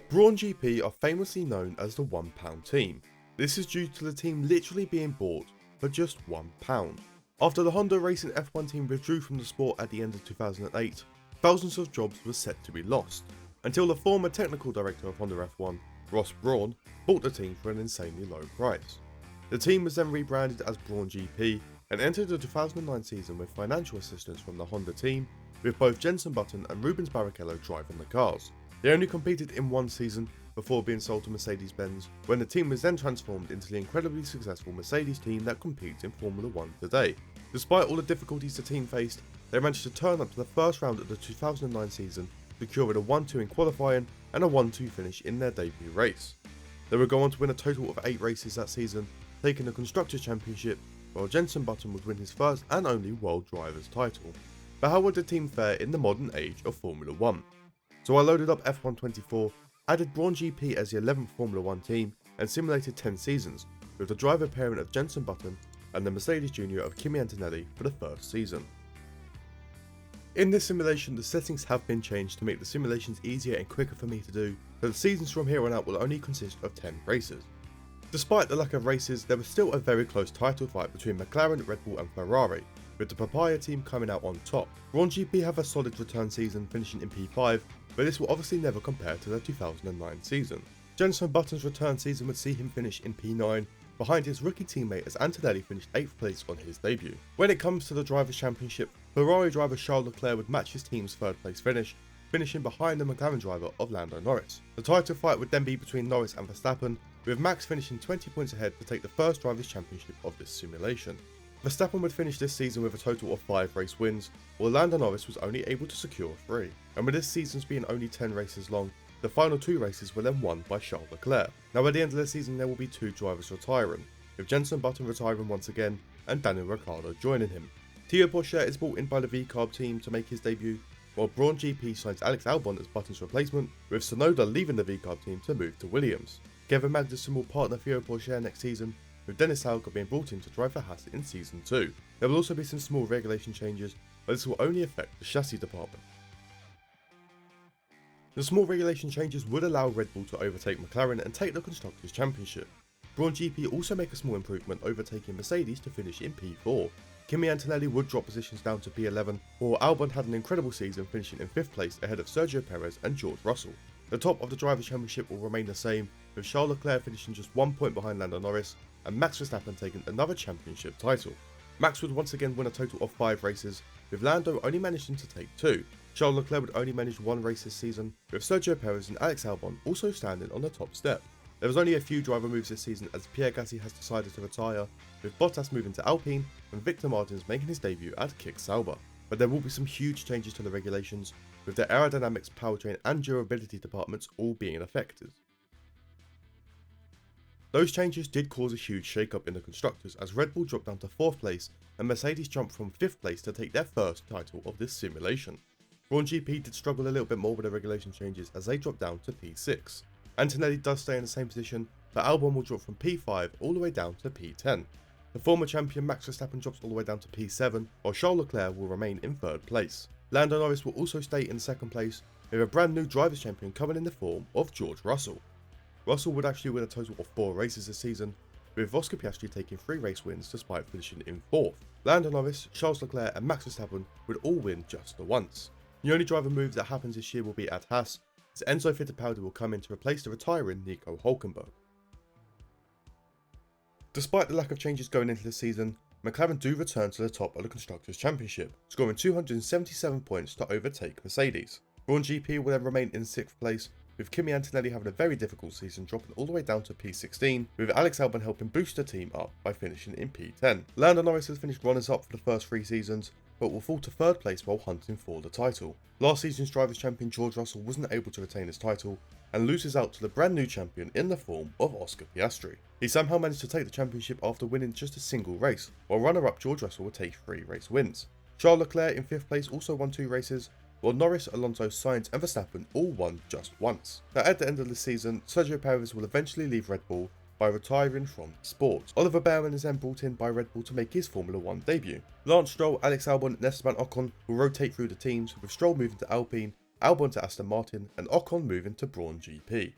BRAWN GP are famously known as the £1 team. This is due to the team literally being bought for just £1. After the Honda Racing F1 team withdrew from the sport at the end of 2008, thousands of jobs were set to be lost, until the former technical director of Honda F1, Ross Brawn, bought the team for an insanely low price. The team was then rebranded as BRAWN GP and entered the 2009 season with financial assistance from the Honda team, with both Jenson Button and Rubens Barrichello driving the cars. They only competed in one season before being sold to Mercedes-Benz, when the team was then transformed into the incredibly successful Mercedes team that competes in Formula 1 today. Despite all the difficulties the team faced, they managed to turn up to the first round of the 2009 season, securing a 1-2 in qualifying and a 1-2 finish in their debut race. They would go on to win a total of 8 races that season, taking the Constructors' Championship, while Jenson Button would win his first and only World Drivers' title. But how would the team fare in the modern age of Formula 1? So I loaded up F1 24, added BRAWN GP as the 11th Formula 1 team, and simulated 10 seasons, with the driver pairing of Jenson Button and the Mercedes Junior of Kimi Antonelli for the first season. In this simulation, the settings have been changed to make the simulations easier and quicker for me to do, so the seasons from here on out will only consist of 10 races. Despite the lack of races, there was still a very close title fight between McLaren, Red Bull and Ferrari, with the Papaya team coming out on top. BRAWN GP have a solid return season, finishing in P5, but this will obviously never compare to their 2009 season. Jenson Button's return season would see him finish in P9, behind his rookie teammate as Antonelli finished 8th place on his debut. When it comes to the Drivers' Championship, Ferrari driver Charles Leclerc would match his team's 3rd place finish, finishing behind the McLaren driver of Lando Norris. The title fight would then be between Norris and Verstappen, with Max finishing 20 points ahead to take the first Drivers' Championship of this simulation. Verstappen would finish this season with a total of 5 race wins, while Lando Norris was only able to secure 3. And with this season's being only 10 races long, the final 2 races were then won by Charles Leclerc. Now at the end of the season there will be 2 drivers retiring, with Jenson Button retiring once again and Daniel Ricciardo joining him. Théo Pourchaire is brought in by the VCARB team to make his debut, while BRAWN GP signs Alex Albon as Button's replacement, with Tsunoda leaving the VCARB team to move to Williams. Kevin Magnussen will partner Théo Pourchaire next season, with Dennis Hauger being brought in to drive for Haas in Season 2. There will also be some small regulation changes, but this will only affect the chassis department. The small regulation changes would allow Red Bull to overtake McLaren and take the Constructors' Championship. BRAWN GP also make a small improvement, overtaking Mercedes to finish in P4. Kimi Antonelli would drop positions down to P11, while Albon had an incredible season, finishing in 5th place ahead of Sergio Perez and George Russell. The top of the Drivers' Championship will remain the same, with Charles Leclerc finishing just 1 point behind Lando Norris, and Max Verstappen taking another championship title. Max would once again win a total of 5 races, with Lando only managing to take 2. Charles Leclerc would only manage 1 race this season, with Sergio Perez and Alex Albon also standing on the top step. There was only a few driver moves this season, as Pierre Gasly has decided to retire, with Bottas moving to Alpine and Victor Martins making his debut at Kick Sauber. But there will be some huge changes to the regulations, with the aerodynamics, powertrain and durability departments all being affected. Those changes did cause a huge shakeup in the Constructors, as Red Bull dropped down to 4th place and Mercedes jumped from 5th place to take their first title of this simulation. BRAWN GP did struggle a little bit more with the regulation changes, as they dropped down to P6. Antonelli does stay in the same position, but Albon will drop from P5 all the way down to P10. The former champion Max Verstappen drops all the way down to P7, while Charles Leclerc will remain in 3rd place. Lando Norris will also stay in 2nd place, with a brand new Drivers' Champion coming in the form of George Russell. Russell would actually win a total of 4 races this season, with Oscar Piastri taking 3 race wins despite finishing in 4th. Lando Norris, Charles Leclerc and Max Verstappen would all win just the once. The only driver move that happens this year will be at Haas, as Enzo Fittipaldi will come in to replace the retiring Nico Hülkenberg. Despite the lack of changes going into the season, McLaren do return to the top of the Constructors' Championship, scoring 277 points to overtake Mercedes. BRAWN GP will then remain in 6th place, with Kimi Antonelli having a very difficult season, dropping all the way down to P16, with Alex Albon helping boost the team up by finishing in P10. Lando Norris has finished runners-up for the first 3 seasons, but will fall to 3rd place while hunting for the title. Last season's Drivers' Champion George Russell wasn't able to retain his title, and loses out to the brand new champion in the form of Oscar Piastri. He somehow managed to take the championship after winning just a single race, while runner-up George Russell would take 3 race wins. Charles Leclerc in 5th place also won 2 races, while Norris, Alonso, Sainz and Verstappen all won just once. Now at the end of the season, Sergio Perez will eventually leave Red Bull by retiring from the sport. Oliver Baumann is then brought in by Red Bull to make his Formula 1 debut. Lance Stroll, Alex Albon and Esteban Ocon will rotate through the teams, with Stroll moving to Alpine Albon to Aston Martin, and Ocon moving to BRAWN GP.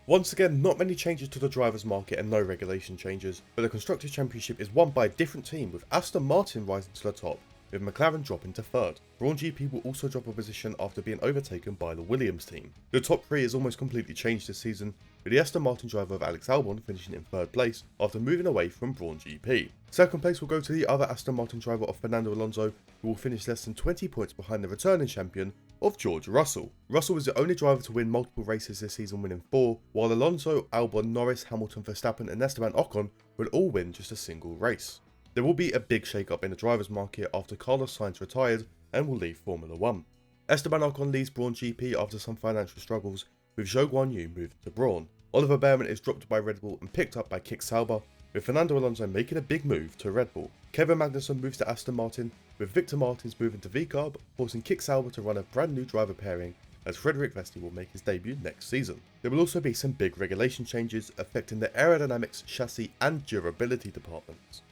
Once again, not many changes to the drivers market and no regulation changes, but the Constructors' Championship is won by a different team, with Aston Martin rising to the top, with McLaren dropping to third. BRAWN GP will also drop a position after being overtaken by the Williams team. The top three is almost completely changed this season, with the Aston Martin driver of Alex Albon finishing in third place after moving away from BRAWN GP. Second place will go to the other Aston Martin driver of Fernando Alonso, who will finish less than 20 points behind the returning champion of George Russell. Russell was the only driver to win multiple races this season, winning 4, while Alonso, Albon, Norris, Hamilton, Verstappen and Esteban Ocon will all win just a single race. There will be a big shake-up in the drivers market after Carlos Sainz retired and will leave Formula 1. Esteban Ocon leaves BRAWN GP after some financial struggles, with Zhou Guanyu moving to BRAWN. Oliver Behrman is dropped by Red Bull and picked up by Kick Sauber, with Fernando Alonso making a big move to Red Bull. Kevin Magnussen moves to Aston Martin, with Victor Martins moving to VCARB, forcing Kick Sauber to run a brand new driver pairing, as Frederick Vesti will make his debut next season. There will also be some big regulation changes affecting the aerodynamics, chassis and durability departments.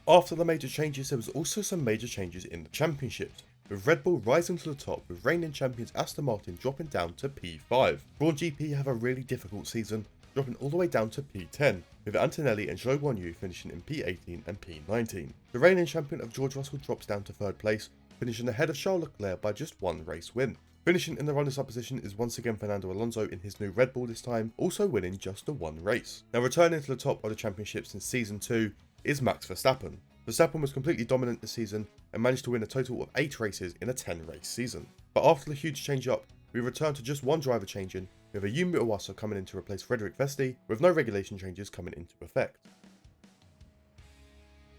After the major changes, there was also some major changes in the championships, with Red Bull rising to the top, with reigning champions Aston Martin dropping down to P5. BRAWN GP have a really difficult season, dropping all the way down to P10, with Antonelli and Zhou Guanyu finishing in P18 and P19. The reigning champion of George Russell drops down to third place, finishing ahead of Charles Leclerc by just one race win. Finishing in the runners-up position is once again Fernando Alonso in his new Red Bull this time, also winning just the one race. Now returning to the top of the championship since Season 2 is Max Verstappen. Verstappen was completely dominant this season and managed to win a total of 8 races in a 10-race season. But after the huge change-up, we return to just one driver changing, with Ayumu Iwasa coming in to replace Frederick Vesti, with no regulation changes coming into effect.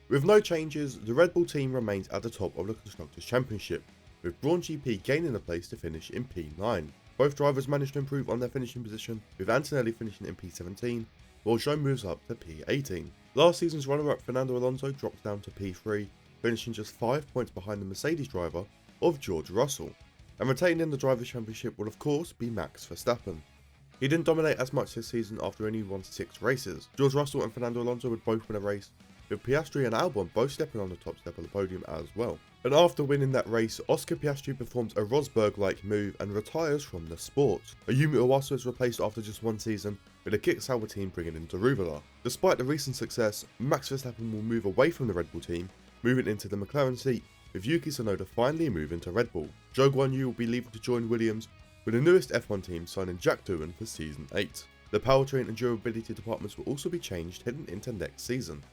With no changes, the Red Bull team remains at the top of the Constructors' Championship, with BRAWN GP gaining a place to finish in P9. Both drivers managed to improve on their finishing position, with Antonelli finishing in P17, while Zhou moves up to P18. Last season's runner-up Fernando Alonso drops down to P3, finishing just 5 points behind the Mercedes driver of George Russell. And retaining the Drivers' Championship will of course be Max Verstappen. He didn't dominate as much this season after only won 6 races. George Russell and Fernando Alonso would both win a race, with Piastri and Albon both stepping on the top step of the podium as well. And after winning that race, Oscar Piastri performs a Rosberg-like move and retires from the sport. Ayumu Iwasa is replaced after just one season, with the Kick Sauber team bringing in Daruvula. Despite the recent success, Max Verstappen will move away from the Red Bull team, moving into the McLaren seat, with Yuki Tsunoda finally moving to Red Bull. Zhou Guanyu will be leaving to join Williams, with the newest F1 team signing Jack Doohan for Season 8. The powertrain and durability departments will also be changed heading into next season.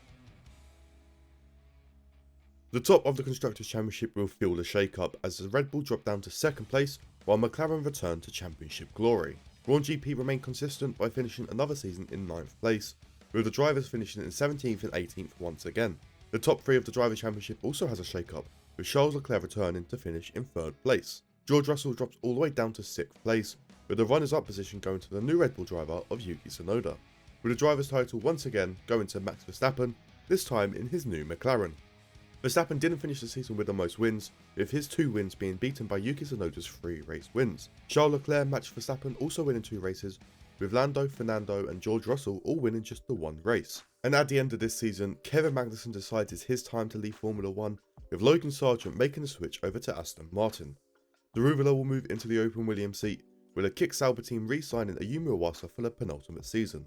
The top of the Constructors' Championship will feel the shake-up as the Red Bull drop down to second place, while McLaren return to championship glory. BRAWN GP remain consistent by finishing another season in 9th place, with the drivers finishing in 17th and 18th once again. The top 3 of the Drivers' Championship also has a shake-up, with Charles Leclerc returning to finish in 3rd place. George Russell drops all the way down to 6th place, with the runners-up position going to the new Red Bull driver of Yuki Tsunoda, with the driver's title once again going to Max Verstappen, this time in his new McLaren. Verstappen didn't finish the season with the most wins, with his 2 wins being beaten by Yuki Tsunoda's 3 race wins. Charles Leclerc matched Verstappen, also winning 2 races, with Lando, Fernando and George Russell all winning just the 1 race. And at the end of this season, Kevin Magnussen decides it's his time to leave Formula 1, with Logan Sargent making the switch over to Aston Martin. Daruvula will move into the open Williams seat, with a Kick Sauber team re-signing Ayumu Iwasa for the penultimate season.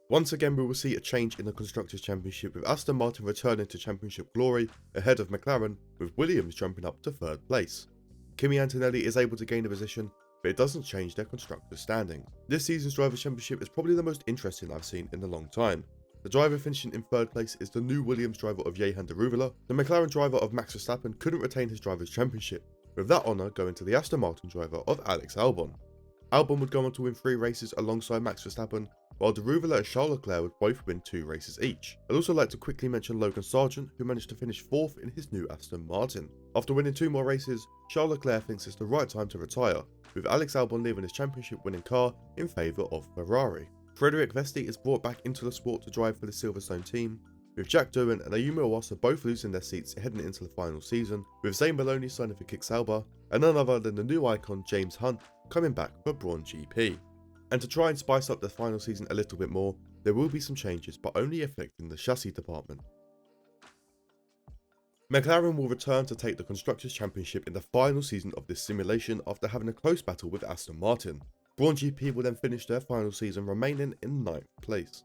Once again, we will see a change in the Constructors' Championship, with Aston Martin returning to championship glory ahead of McLaren, with Williams jumping up to 3rd place. Kimi Antonelli is able to gain a position, but it doesn't change their Constructors' standing. This season's Drivers' Championship is probably the most interesting I've seen in a long time. The driver finishing in 3rd place is the new Williams driver of Jehan Daruvula. The McLaren driver of Max Verstappen couldn't retain his Drivers' Championship, with that honour going to the Aston Martin driver of Alex Albon. Albon would go on to win 3 races alongside Max Verstappen, while Daruvula and Charles Leclerc would both win 2 races each. I'd also like to quickly mention Logan Sargent, who managed to finish 4th in his new Aston Martin. After winning 2 more races, Charles Leclerc thinks it's the right time to retire, with Alex Albon leaving his championship winning car in favour of Ferrari. Frederick Vesti is brought back into the sport to drive for the Silverstone team, with Jack Doohan and Ayumu Iwasa both losing their seats heading into the final season, with Zane Maloney signing for Kick Sauber, and none other than the new icon James Hunt coming back for BRAWN GP. And to try and spice up the final season a little bit more, there will be some changes, but only affecting the chassis department. McLaren will return to take the Constructors' Championship in the final season of this simulation after having a close battle with Aston Martin. BRAWN GP will then finish their final season remaining in 9th place.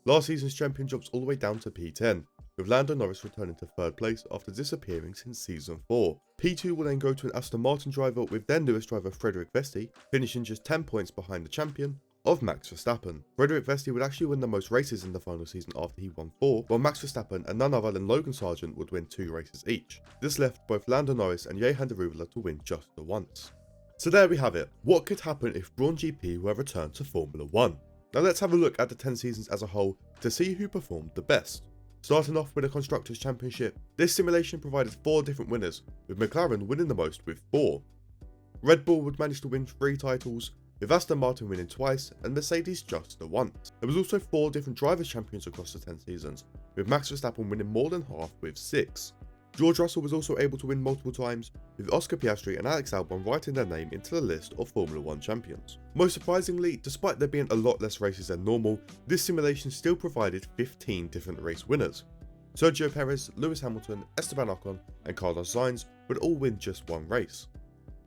Last season's champion drops all the way down to P10, with Lando Norris returning to 3rd place after disappearing since season 4. P2 will then go to an Aston Martin driver, with their newest driver Frederik Vesti finishing just 10 points behind the champion of Max Verstappen. Frederik Vesti would actually win the most races in the final season after he won 4, while Max Verstappen and none other than Logan Sargent would win 2 races each. This left both Lando Norris and Johan de Ruvela to win just the once. So there we have it. What could happen if BRAWN GP were returned to Formula 1? Now let's have a look at the 10 seasons as a whole to see who performed the best. Starting off with the Constructors' Championship, this simulation provided 4 different winners, with McLaren winning the most with 4. Red Bull would manage to win 3 titles, with Aston Martin winning twice and Mercedes just the once. There was also 4 different drivers' champions across the 10 seasons, with Max Verstappen winning more than half with 6. George Russell was also able to win multiple times, with Oscar Piastri and Alex Albon writing their name into the list of Formula 1 champions. Most surprisingly, despite there being a lot less races than normal, this simulation still provided 15 different race winners. Sergio Perez, Lewis Hamilton, Esteban Ocon and Carlos Sainz would all win just 1 race.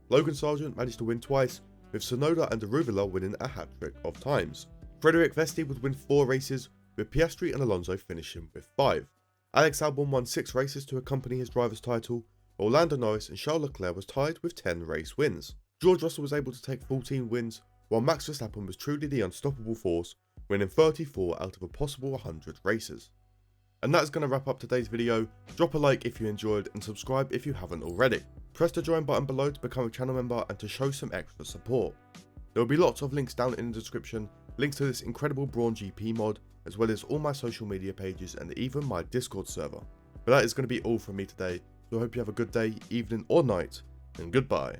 Logan Sargent managed to win twice, with Tsunoda and de Ruvela winning a hat-trick of times. Frederik Vesti would win 4 races, with Piastri and Alonso finishing with 5. Alex Albon won 6 races to accompany his driver's title, while Lando Norris and Charles Leclerc was tied with 10 race wins. George Russell was able to take 14 wins, while Max Verstappen was truly the unstoppable force, winning 34 out of a possible 100 races. And that's going to wrap up today's video. Drop a like if you enjoyed and subscribe if you haven't already. Press the join button below to become a channel member and to show some extra support. There will be lots of links down in the description, links to this incredible BRAWN GP mod, as well as all my social media pages and even my Discord server. But that is going to be all from me today, so I hope you have a good day, evening or night, and goodbye.